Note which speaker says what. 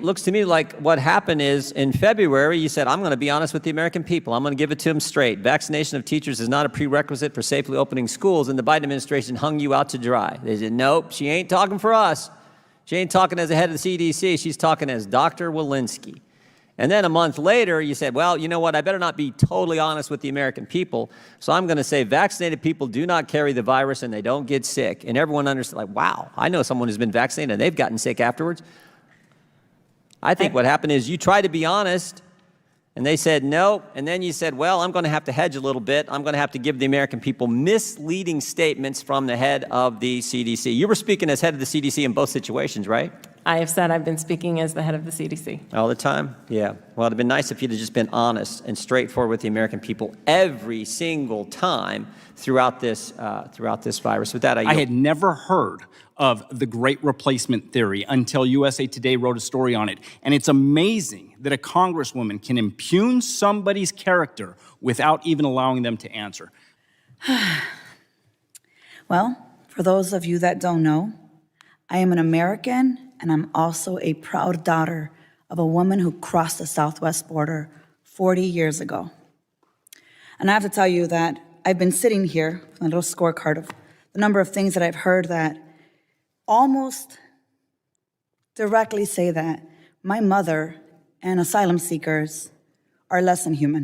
Speaker 1: Looks to me like what happened is in February, you said, I'm going to be honest with the American people. I'm going to give it to them straight. Vaccination of teachers is not a prerequisite for safely opening schools, and the Biden administration hung you out to dry. They said, nope, she ain't talking for us. She ain't talking as the head of the CDC. She's talking as Dr. Walensky. And then a month later, you said, well, you know what? I better not be totally honest with the American people. So I'm going to say vaccinated people do not carry the virus and they don't get sick. And everyone understands, like, wow, I know someone who's been vaccinated and they've gotten sick afterwards. I think what happened is you tried to be honest and they said no. And then you said, well, I'm going to have to hedge a little bit. I'm going to have to give the American people misleading statements from the head of the CDC. You were speaking as head of the CDC in both situations, right?
Speaker 2: I have said I've been speaking as the head of the CDC.
Speaker 1: All the time? Yeah. Well, it'd have been nice if you'd have just been honest and straightforward with the American people every single time throughout this virus. With that,
Speaker 3: I had never heard of the Great Replacement Theory until USA Today wrote a story on it. And it's amazing that a congresswoman can impugn somebody's character without even allowing them to answer.
Speaker 4: Well, for those of you that don't know, I am an American and I'm also a proud daughter of a woman who crossed the Southwest border 40 years ago. And I have to tell you that I've been sitting here with a little scorecard of the number of things that I've heard that almost directly say that my mother and asylum seekers are less than human.